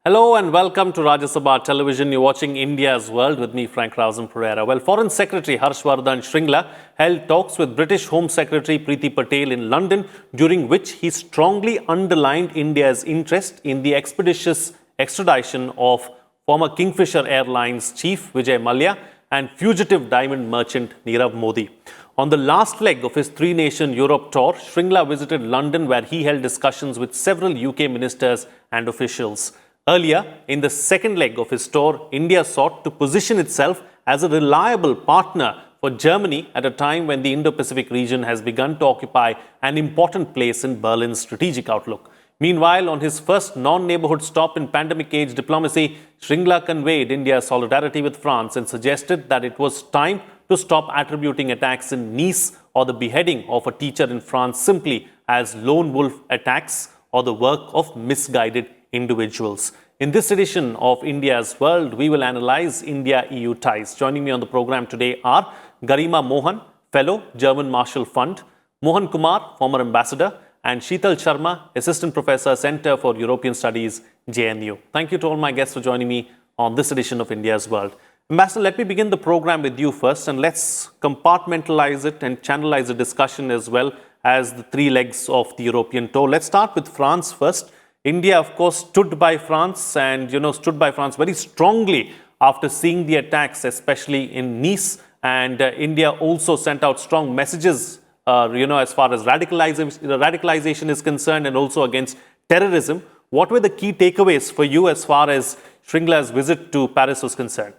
Hello and welcome to Rajya Sabha Television. You're watching India's World with me, Frank Rausan Pereira. Well, Foreign Secretary Harshvardhan Shringla held talks with British Home Secretary Preeti Patel in London, during which he strongly underlined India's interest in the expeditious extradition of former Kingfisher Airlines chief Vijay Mallya and fugitive diamond merchant Nirav Modi. On the last leg of his three-nation Europe tour, Shringla visited London, where he held discussions with several UK ministers and officials. Earlier, in the second leg of his tour, India sought to position itself as a reliable partner for Germany at a time when the Indo-Pacific region has begun to occupy an important place in Berlin's strategic outlook. Meanwhile, on his first non-neighbourhood stop in pandemic-age diplomacy, Shringla conveyed India's solidarity with France and suggested that it was time to stop attributing attacks in Nice or the beheading of a teacher in France simply as lone wolf attacks or the work of misguided individuals. In this edition of India's World, we will analyze India-EU ties. Joining me on the program today are Garima Mohan, Fellow, German Marshall Fund, Mohan Kumar, former Ambassador, and Sheetal Sharma, Assistant Professor, Centre for European Studies, JNU. Thank you to all my guests for joining me on this edition of India's World. Ambassador, let me begin the program with you first, and let's compartmentalize it and channelize the discussion as well as the three legs of the European tour. Let's start with France first. India, of course, stood by France very strongly after seeing the attacks, especially in Nice. And India also sent out strong messages, as far as radicalization is concerned and also against terrorism. What were the key takeaways for you as far as Shringla's visit to Paris was concerned?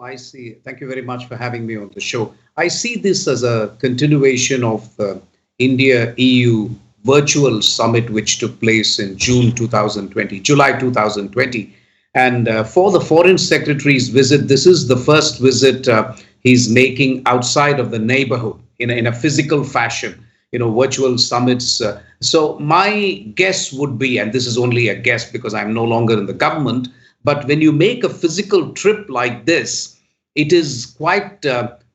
I see. Thank you very much for having me on the show. I see this as a continuation of India-EU virtual summit, which took place in July 2020. And for the foreign secretary's visit, this is the first visit he's making outside of the neighborhood in a physical fashion, virtual summits. So my guess would be, and this is only a guess because I'm no longer in the government, but when you make a physical trip like this, it is quite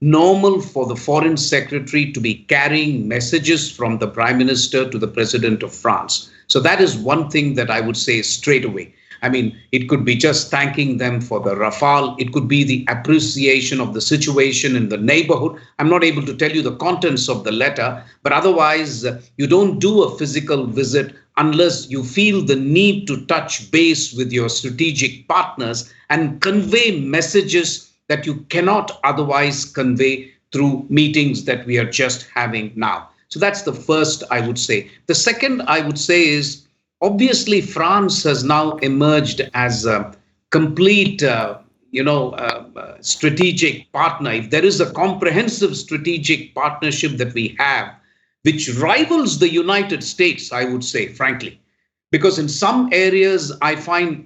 normal for the foreign secretary to be carrying messages from the prime minister to the president of France. So that is one thing that I would say straight away. I mean, it could be just thanking them for the Rafale. It could be the appreciation of the situation in the neighborhood. I'm not able to tell you the contents of the letter, but otherwise you don't do a physical visit unless you feel the need to touch base with your strategic partners and convey messages that you cannot otherwise convey through meetings that we are just having now. So that's the first, I would say. The second, I would say, is obviously France has now emerged as a complete, strategic partner. If there is a comprehensive strategic partnership that we have, which rivals the United States, I would say, frankly, because in some areas I find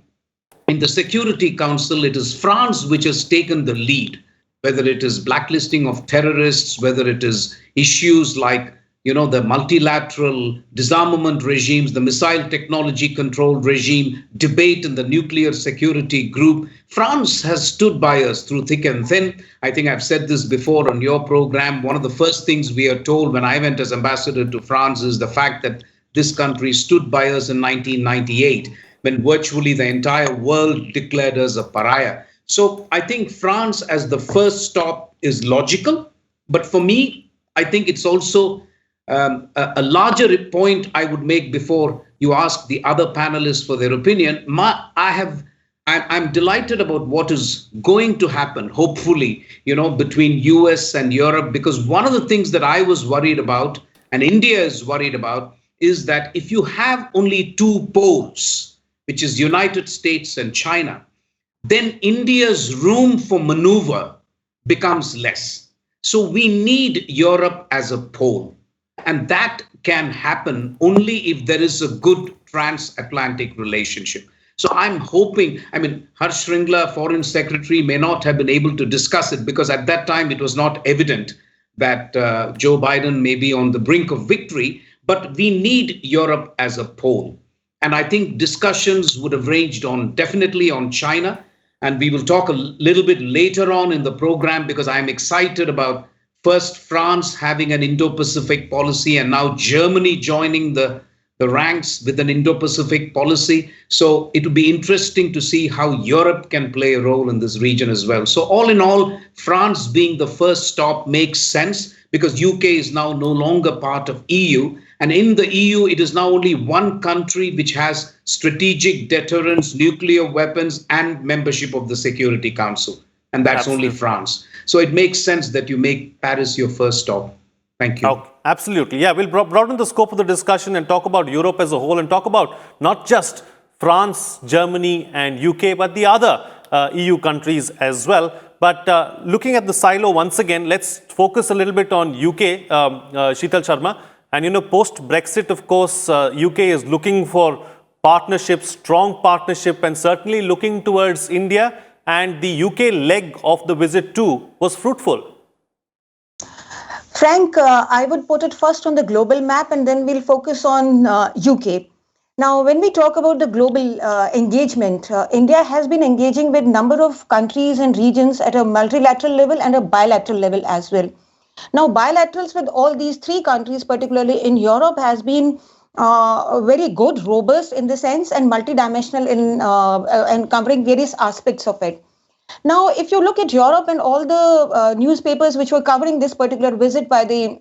in the Security Council, it is France which has taken the lead, whether it is blacklisting of terrorists, whether it is issues like, the multilateral disarmament regimes, the missile technology control regime, debate in the nuclear security group. France has stood by us through thick and thin. I think I've said this before on your program. One of the first things we are told when I went as ambassador to France is the fact that this country stood by us in 1998. When virtually the entire world declared us a pariah. So I think France as the first stop is logical. But for me, I think it's also a larger point I would make before you ask the other panelists for their opinion. I'm delighted about what is going to happen, hopefully, between US and Europe, because one of the things that I was worried about, and India is worried about, is that if you have only two poles, which is United States and China, then India's room for maneuver becomes less. So we need Europe as a pole. And that can happen only if there is a good transatlantic relationship. So I'm hoping, Harsh Shringla, Foreign Secretary, may not have been able to discuss it because at that time it was not evident that Joe Biden may be on the brink of victory, but we need Europe as a pole. And I think discussions would have ranged definitely on China. And we will talk a little bit later on in the program because I'm excited about first France having an Indo-Pacific policy and now Germany joining the the ranks with an Indo-Pacific policy. So it will be interesting to see how Europe can play a role in this region as well. So all in all, France being the first stop makes sense because UK is now no longer part of EU. And in the EU, it is now only one country which has strategic deterrence, nuclear weapons, and membership of the Security Council. And that's Absolutely. only France. So it makes sense that you make Paris your first stop. Thank you. Okay, absolutely. Yeah, we'll broaden the scope of the discussion and talk about Europe as a whole and talk about not just France, Germany, and UK, but the other EU countries as well. But looking at the silo once again, let's focus a little bit on UK, Sheetal Sharma. And post-Brexit, of course, UK is looking for partnership, strong partnership, and certainly looking towards India. And the UK leg of the visit too was fruitful. Frank, I would put it first on the global map and then we'll focus on UK. Now, when we talk about the global engagement, India has been engaging with a number of countries and regions at a multilateral level and a bilateral level as well. Now, bilaterals with all these three countries, particularly in Europe, has been very good, robust in the sense, and multidimensional in and covering various aspects of it. Now, if you look at Europe and all the newspapers which were covering this particular visit by the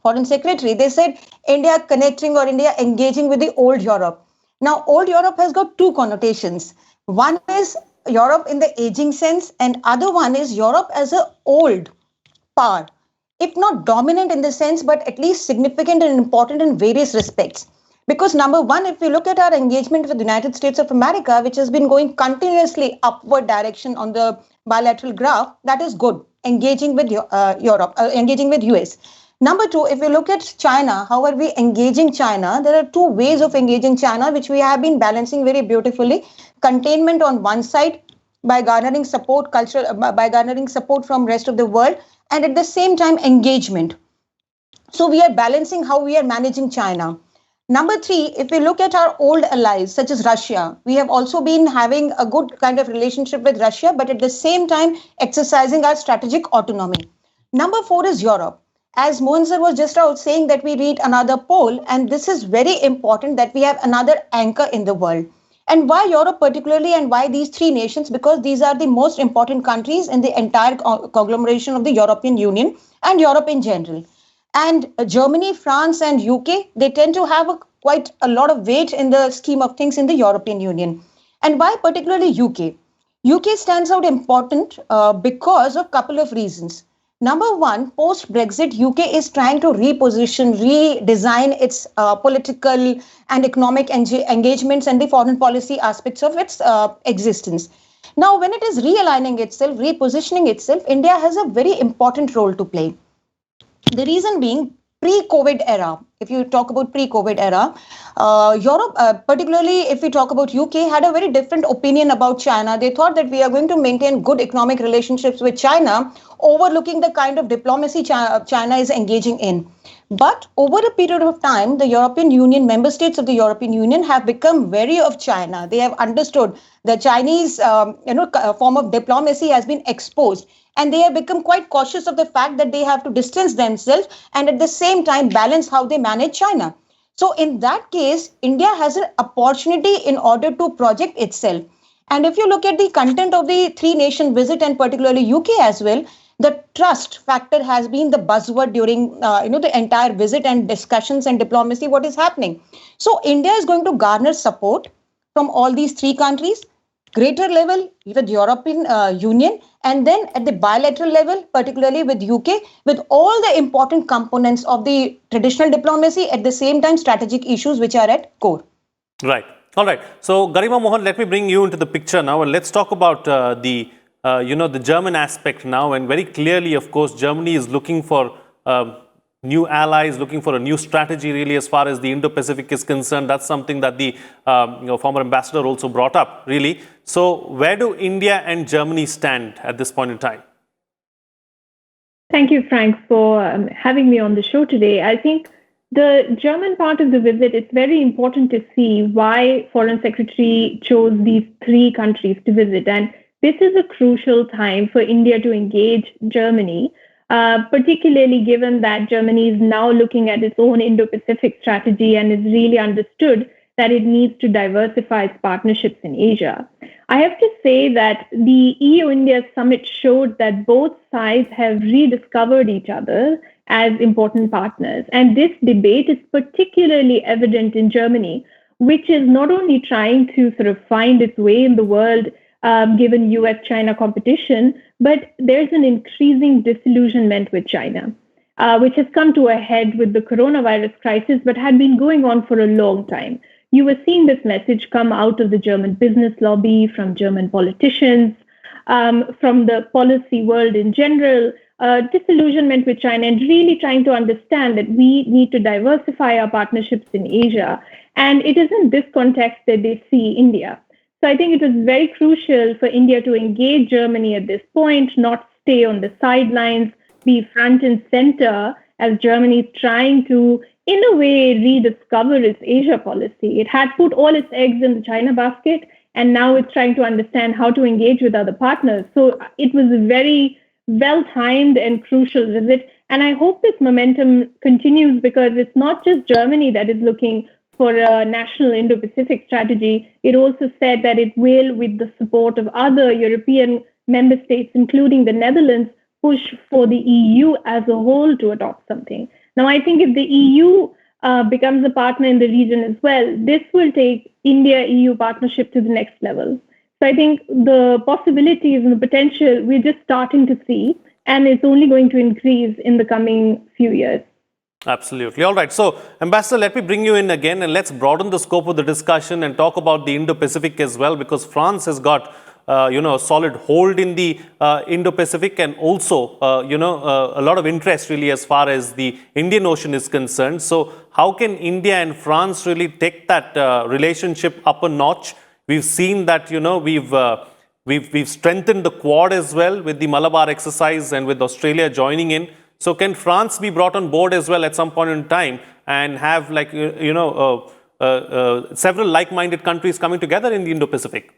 Foreign Secretary, they said India connecting or India engaging with the old Europe. Now, old Europe has got two connotations. One is Europe in the aging sense, and other one is Europe as an old power, if not dominant in the sense, but at least significant and important in various respects. Because number one, if we look at our engagement with the United States of America, which has been going continuously upward direction on the bilateral graph, that is good, engaging with Europe, engaging with US. Number two, if we look at China, how are we engaging China? There are two ways of engaging China, which we have been balancing very beautifully. Containment on one side by garnering support, by garnering support from rest of the world, and at the same time engagement. So we are balancing how we are managing China. Number three, if we look at our old allies such as Russia, we have also been having a good kind of relationship with Russia, but at the same time exercising our strategic autonomy. Number four is Europe. As Mohan sir was just out saying that we read another poll, and this is very important that we have another anchor in the world. And why Europe particularly, and why these three nations? Because these are the most important countries in the entire conglomeration of the European Union and Europe in general. And Germany, France, and UK, they tend to have quite a lot of weight in the scheme of things in the European Union. And why particularly UK? UK stands out important because of a couple of reasons. Number one, post-Brexit, UK is trying to reposition, redesign its political and economic engagements and the foreign policy aspects of its existence. Now, when it is realigning itself, repositioning itself, India has a very important role to play. The reason being, pre-COVID era, if you talk about pre-COVID era, Europe, particularly if we talk about UK, had a very different opinion about China. They thought that we are going to maintain good economic relationships with China, overlooking the kind of diplomacy China is engaging in. But over a period of time, the European Union, member states of the European Union have become wary of China. They have understood the Chinese form of diplomacy has been exposed. And they have become quite cautious of the fact that they have to distance themselves and at the same time balance how they manage China. So in that case, India has an opportunity in order to project itself. And if you look at the content of the three-nation visit and particularly UK as well, the trust factor has been the buzzword during the entire visit and discussions and diplomacy, what is happening. So India is going to garner support from all these three countries, greater level with European Union, and then at the bilateral level, particularly with UK, with all the important components of the traditional diplomacy, at the same time strategic issues which are at core. Right. All right. So, Garima, Mohan, let me bring you into the picture now, and let's talk about the German aspect now. And very clearly, of course, Germany is looking for new allies, looking for a new strategy really as far as the Indo-Pacific is concerned. That's something that the former ambassador also brought up really. So where do India and Germany stand at this point in time? Thank you, Frank, for having me on the show today. I think the German part of the visit, it's very important to see why Foreign Secretary chose these three countries to visit. And this is a crucial time for India to engage Germany particularly given that Germany is now looking at its own Indo-Pacific strategy and is really understood that it needs to diversify its partnerships in Asia. I have to say that the EU-India summit showed that both sides have rediscovered each other as important partners. And this debate is particularly evident in Germany, which is not only trying to sort of find its way in the world given US-China competition, but there's an increasing disillusionment with China, which has come to a head with the coronavirus crisis, but had been going on for a long time. You were seeing this message come out of the German business lobby, from German politicians, from the policy world in general, disillusionment with China, and really trying to understand that we need to diversify our partnerships in Asia. And it is in this context that they see India. So I think it was very crucial for India to engage Germany at this point, not stay on the sidelines, be front and center as Germany is trying to, in a way, rediscover its Asia policy. It had put all its eggs in the China basket, and now it's trying to understand how to engage with other partners. So it was a very well-timed and crucial visit. And I hope this momentum continues, because it's not just Germany that is looking for a national Indo-Pacific strategy. It also said that it will, with the support of other European member states, including the Netherlands, push for the EU as a whole to adopt something. Now, I think if the EU becomes a partner in the region as well, this will take India-EU partnership to the next level. So I think the possibilities and the potential we're just starting to see, and it's only going to increase in the coming few years. Absolutely. All right. So, Ambassador, let me bring you in again, and let's broaden the scope of the discussion and talk about the Indo-Pacific as well, because France has got a solid hold in the Indo-Pacific, and also, a lot of interest really as far as the Indian Ocean is concerned. So how can India and France really take that relationship up a notch? We've seen that, we've strengthened the Quad as well with the Malabar exercise and with Australia joining in. So can France be brought on board as well at some point in time and have several like-minded countries coming together in the Indo-Pacific?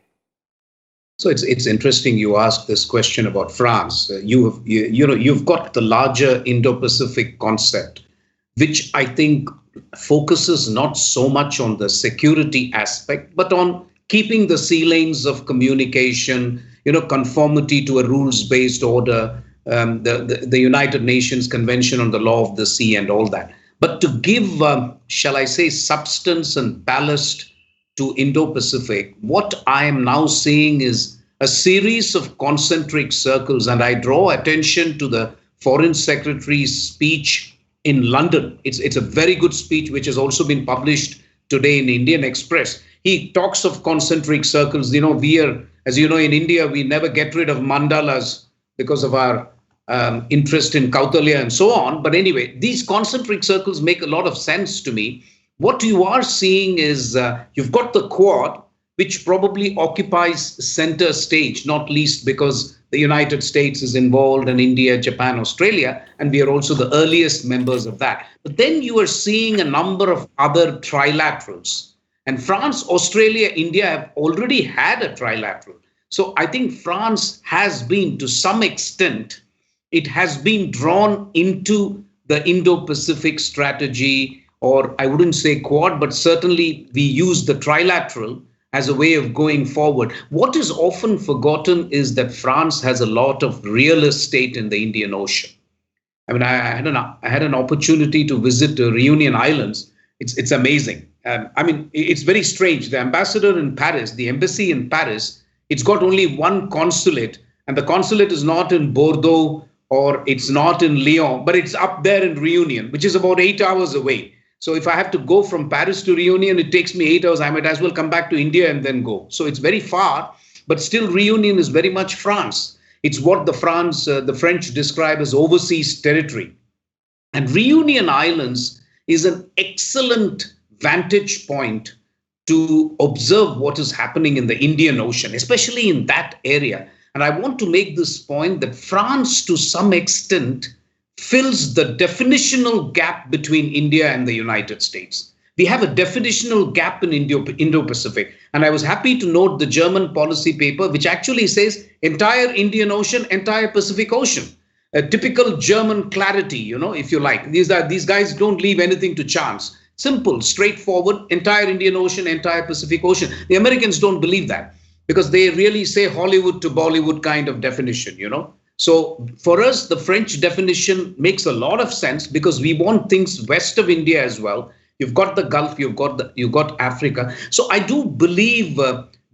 So it's interesting you ask this question about France. You've got the larger Indo-Pacific concept, which I think focuses not so much on the security aspect, but on keeping the sea lanes of communication, conformity to a rules-based order, the United Nations Convention on the Law of the Sea and all that. But to give, shall I say, substance and ballast to Indo-Pacific, what I am now seeing is a series of concentric circles, and I draw attention to the Foreign Secretary's speech in London. It's a very good speech, which has also been published today in Indian Express. He talks of concentric circles. We are, as you know, in India, we never get rid of mandalas because of our interest in Kautilya and so on. But anyway, these concentric circles make a lot of sense to me. What you are seeing is you've got the Quad, which probably occupies center stage, not least because the United States is involved, and India, Japan, Australia, and we are also the earliest members of that. But then you are seeing a number of other trilaterals. And France, Australia, India have already had a trilateral. So I think France has been, to some extent, it has been drawn into the Indo-Pacific strategy, or I wouldn't say Quad, but certainly we use the trilateral as a way of going forward. What is often forgotten is that France has a lot of real estate in the Indian Ocean. I mean, I had an opportunity to visit the Reunion Islands. It's amazing. It's very strange. The ambassador in Paris, the embassy in Paris, it's got only one consulate, and the consulate is not in Bordeaux or it's not in Lyon, but it's up there in Reunion, which is about 8 hours away. So if I have to go from Paris to Reunion, it takes me 8 hours. I might as well come back to India and then go. So it's very far, but still Reunion is very much France. It's what the French describe as overseas territory. And Reunion Islands is an excellent vantage point to observe what is happening in the Indian Ocean, especially in that area. And I want to make this point that France, to some extent, fills the definitional gap between India and the United States. We have a definitional gap in Indo-Pacific. And I was happy to note the German policy paper, which actually says entire Indian Ocean, entire Pacific Ocean. a typical German clarity, if you like. These guys don't leave anything to chance. Simple, straightforward, entire Indian Ocean, entire Pacific Ocean. The Americans don't believe that because they really say Hollywood to Bollywood kind of definition. So for us, the French definition makes a lot of sense because we want things west of India as well. You've got the Gulf, you've got Africa. So I do believe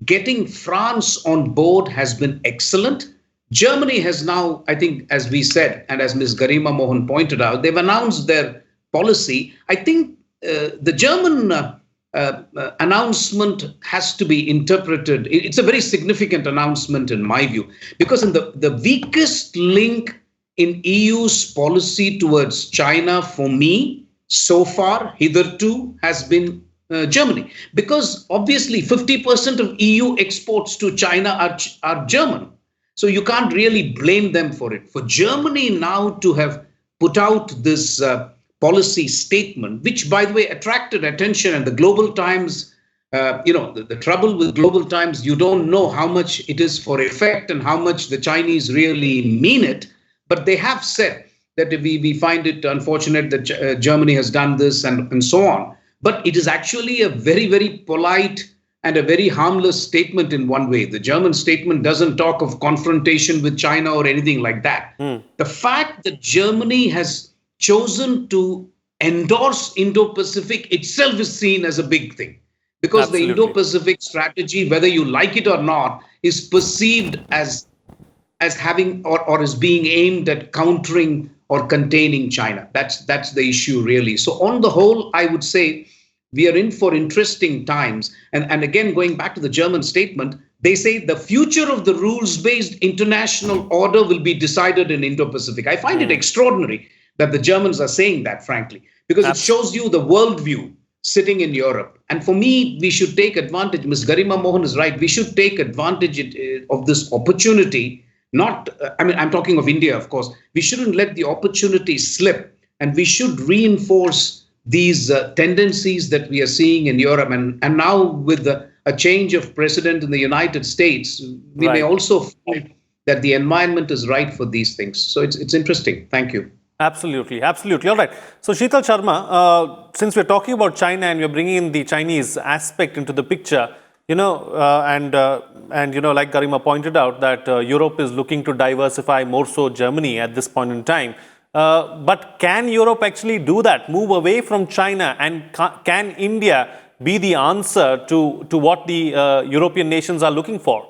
getting France on board has been excellent. Germany has now, I think, as we said, and as Ms. Garima Mohan pointed out, they've announced their policy. I think the German announcement has to be interpreted. It's a very significant announcement in my view, because in the weakest link in EU's policy towards China for me so far, hitherto, has been Germany. Because obviously 50% of EU exports to China are German. So you can't really blame them for it. For Germany now to have put out this policy statement, which, by the way, attracted attention, and the Global Times, the trouble with Global Times, you don't know how much it is for effect and how much the Chinese really mean it. But they have said that we find it unfortunate that Germany has done this and so on. But it is actually a very, very polite and a very harmless statement in one way. The German statement doesn't talk of confrontation with China or anything like that. The fact that Germany has chosen to endorse Indo-Pacific itself is seen as a big thing. Because Absolutely. the Indo-Pacific strategy, whether you like it or not, is perceived as having or as being aimed at countering or containing China. That's the issue, really. So on the whole, I would say we are in for interesting times. And again, going back to the German statement, they say the future of the rules-based international order will be decided in Indo-Pacific. I find it extraordinary that the Germans are saying that, frankly, because it shows you the worldview sitting in Europe. And for me, we should take advantage. Ms. Garima Mohan is right. We should take advantage of this opportunity. I'm talking of India, of course. We shouldn't let the opportunity slip, and we should reinforce these tendencies that we are seeing in Europe. And now with a change of president in the United States, we may also find that the environment is right for these things. So it's interesting. Thank you. Absolutely. All right. So Sheetal Sharma, since we're talking about China and we're bringing in the Chinese aspect into the picture, and like Garima pointed out, that Europe is looking to diversify, more so Germany at this point in time. But can Europe actually do that, move away from China, and can India be the answer to what the European nations are looking for?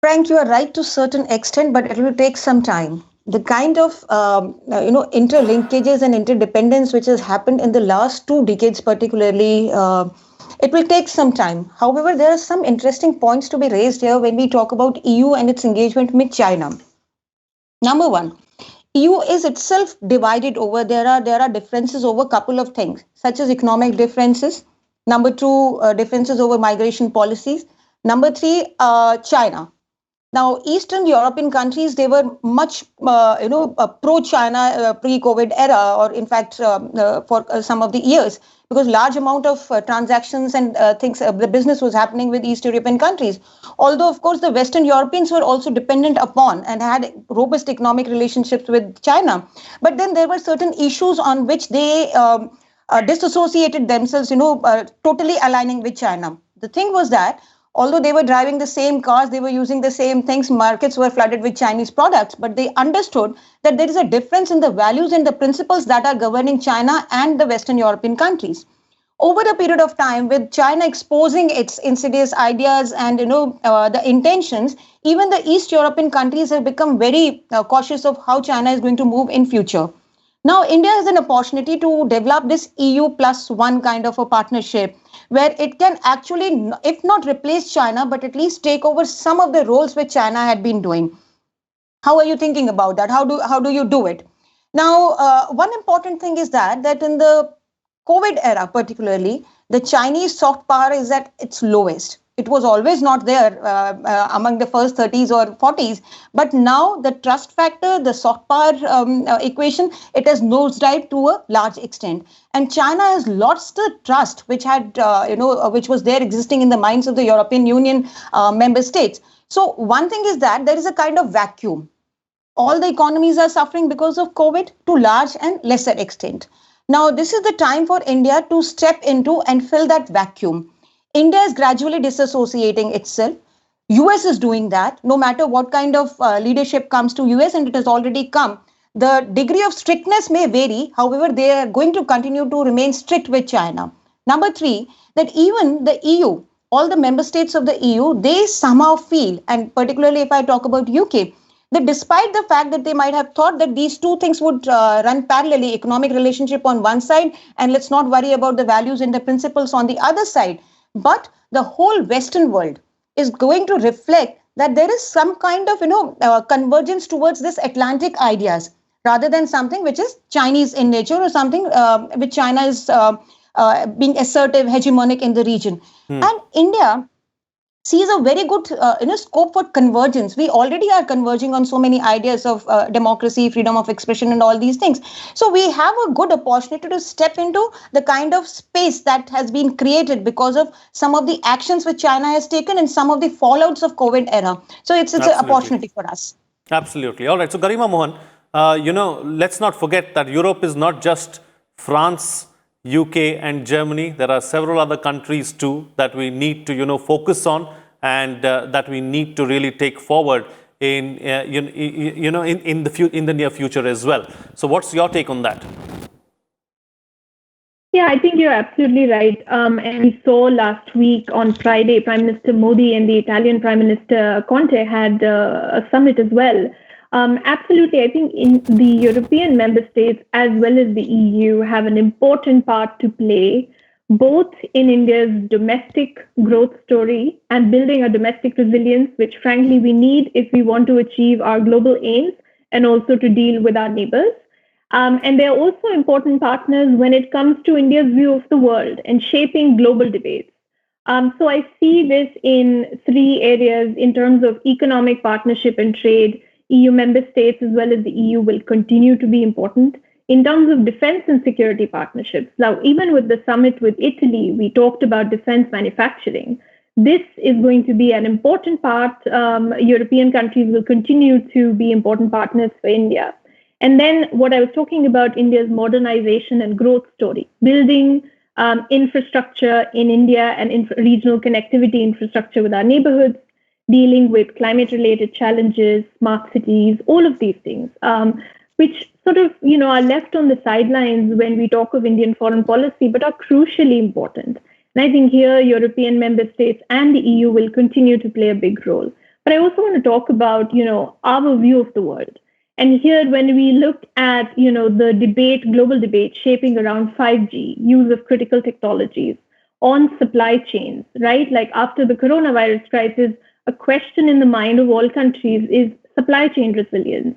Frank, you are right to a certain extent, but it will take some time. The kind of interlinkages and interdependence which has happened in the last 2 decades, particularly, it will take some time. However, there are some interesting points to be raised here when we talk about EU and its engagement with China. Number one, EU is itself divided over. There are differences over a couple of things, such as economic differences. Number two, differences over migration policies. Number three, China. Now, Eastern European countries, they were much, pro-China pre-COVID era, or in fact, for some of the years, because large amount of transactions and the business was happening with East European countries. Although, of course, the Western Europeans were also dependent upon and had robust economic relationships with China. But then there were certain issues on which they disassociated themselves, totally aligning with China. The thing was that although they were driving the same cars, they were using the same things, markets were flooded with Chinese products, but they understood that there is a difference in the values and the principles that are governing China and the Western European countries. Over a period of time, with China exposing its insidious ideas and the intentions, even the East European countries have become very cautious of how China is going to move in future. Now, India has an opportunity to develop this EU+1 kind of a partnership, where it can actually, if not replace China, but at least take over some of the roles which China had been doing. How are you thinking about that? How do you do it? Now, one important thing is that in the COVID era, particularly, the Chinese soft power is at its lowest. It was always not there among the first 30s or 40s. But now the trust factor, the soft power equation, it has nosedived to a large extent. And China has lost the trust which had, which was there existing in the minds of the European Union member states. So one thing is that there is a kind of vacuum. All the economies are suffering because of COVID to large and lesser extent. Now, this is the time for India to step into and fill that vacuum. India is gradually disassociating itself. US is doing that. No matter what kind of leadership comes to US, and it has already come, the degree of strictness may vary. However, they are going to continue to remain strict with China. Number three, that even the EU, all the member states of the EU, they somehow feel, and particularly if I talk about UK, that despite the fact that they might have thought that these two things would run parallelly, economic relationship on one side, and let's not worry about the values and the principles on the other side, but the whole Western world is going to reflect that there is some kind of convergence towards this Atlantic ideas rather than something which is Chinese in nature or something which China is being assertive, hegemonic in the region. And India sees a very good scope for convergence. We already are converging on so many ideas of democracy, freedom of expression, and all these things. So we have a good opportunity to step into the kind of space that has been created because of some of the actions which China has taken and some of the fallouts of COVID era. So it's an opportunity for us. Absolutely. All right. So Garima, Mohan, let's not forget that Europe is not just France, UK and Germany. There are several other countries too that we need to focus on and that we need to really take forward in the near future as well. So what's your take on that? Yeah, I think you're absolutely right. And we saw last week on Friday, Prime Minister Modi and the Italian Prime Minister Conte had a summit as well. Absolutely, I think in the European member states as well as the EU have an important part to play, both in India's domestic growth story and building a domestic resilience, which frankly we need if we want to achieve our global aims and also to deal with our neighbors. And they're also important partners when it comes to India's view of the world and shaping global debates. So I see this in three areas in terms of economic partnership and trade. EU member states as well as the EU will continue to be important. In terms of defense and security partnerships, now even with the summit with Italy, we talked about defense manufacturing. This is going to be an important part. European countries will continue to be important partners for India. And then what I was talking about, India's modernization and growth story, building infrastructure in India and regional connectivity infrastructure with our neighborhoods, dealing with climate-related challenges, smart cities, all of these things, which sort of, are left on the sidelines when we talk of Indian foreign policy, but are crucially important. And I think here, European member states and the EU will continue to play a big role. But I also want to talk about, our view of the world. And here, when we look at, the global debate shaping around 5G, use of critical technologies on supply chains, right? Like after the coronavirus crisis, a question in the mind of all countries is supply chain resilience.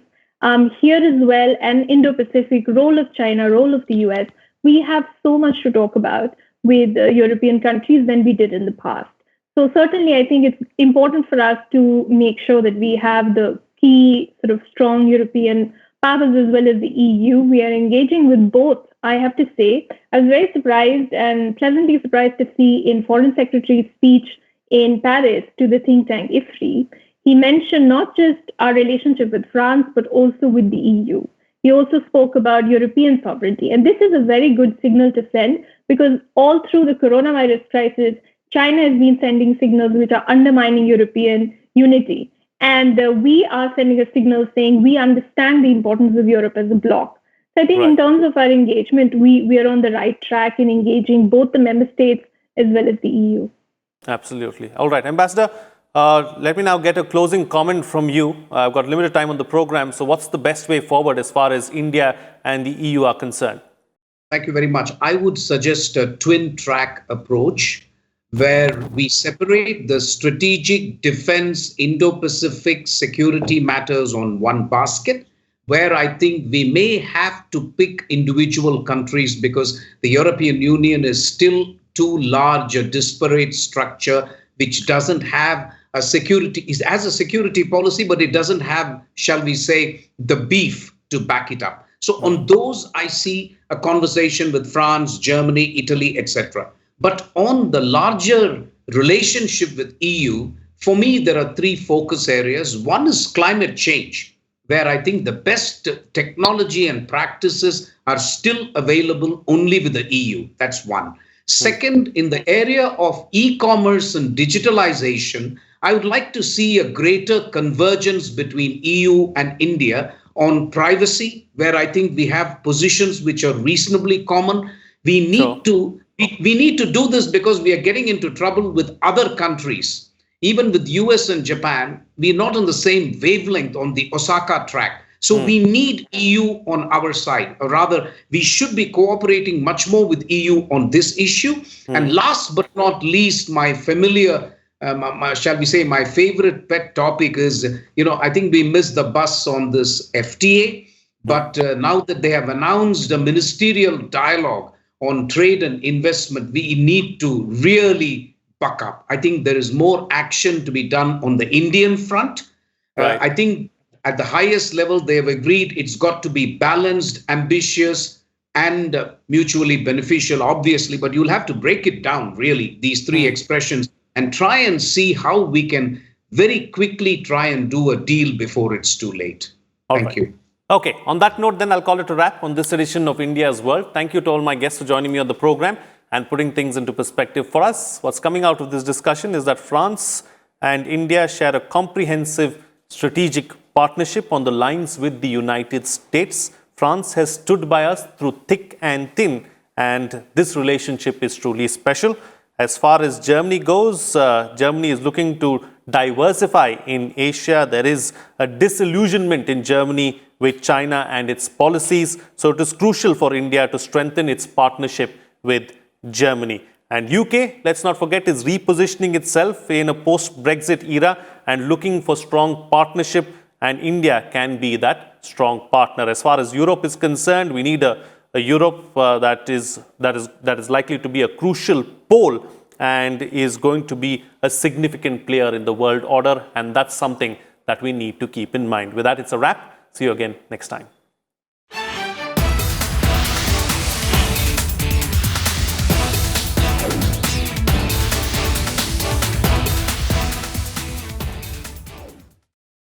Here as well, an Indo-Pacific, role of China, role of the US, we have so much to talk about with European countries than we did in the past. So certainly, I think it's important for us to make sure that we have the key sort of strong European powers as well as the EU. We are engaging with both. I have to say, I was very surprised and pleasantly surprised to see in Foreign Secretary's speech in Paris to the think tank IFRI, he mentioned not just our relationship with France, but also with the EU. He also spoke about European sovereignty. And this is a very good signal to send because all through the coronavirus crisis, China has been sending signals which are undermining European unity. And we are sending a signal saying we understand the importance of Europe as a bloc. So I think in terms of our engagement, we are on the right track in engaging both the member states as well as the EU. Absolutely. All right. Ambassador, let me now get a closing comment from you. I've got limited time on the program. So what's the best way forward as far as India and the EU are concerned? Thank you very much. I would suggest a twin-track approach where we separate the strategic defense Indo-Pacific security matters on one basket, where I think we may have to pick individual countries because the European Union is still too large a disparate structure which doesn't have a security, it has a security policy, but it doesn't have, shall we say, the beef to back it up. So on those, I see a conversation with France, Germany, Italy, etc. But on the larger relationship with EU, for me, there are three focus areas. One is climate change, where I think the best technology and practices are still available only with the EU. That's one. Second, in the area of e-commerce and digitalization, I would like to see a greater convergence between EU and India on privacy, where I think we have positions which are reasonably common. We need to do this because we are getting into trouble with other countries. Even with US and Japan, we're not on the same wavelength on the Osaka track. So we need EU on our side, or rather, we should be cooperating much more with EU on this issue. And last but not least, my familiar, shall we say, my favorite pet topic is, I think we missed the bus on this FTA. But now that they have announced a ministerial dialogue on trade and investment, we need to really buck up. I think there is more action to be done on the Indian front. Right. I think at the highest level, they have agreed it's got to be balanced, ambitious, and mutually beneficial, obviously. But you'll have to break it down, really, these three expressions, and try and see how we can very quickly try and do a deal before it's too late. Thank you. Okay, on that note, then I'll call it a wrap on this edition of India's World. Thank you to all my guests for joining me on the program and putting things into perspective for us. What's coming out of this discussion is that France and India share a comprehensive strategic partnership on the lines with the United States. France has stood by us through thick and thin, and this relationship is truly special. As far as Germany goes, Germany is looking to diversify in Asia. There is a disillusionment in Germany with China and its policies. So it is crucial for India to strengthen its partnership with Germany. And UK, let's not forget, is repositioning itself in a post-Brexit era and looking for strong partnership, and India can be that strong partner. As far as Europe is concerned, we need a Europe that is likely to be a crucial pole and is going to be a significant player in the world order, and that's something that we need to keep in mind. With that, it's a wrap. See you again next time.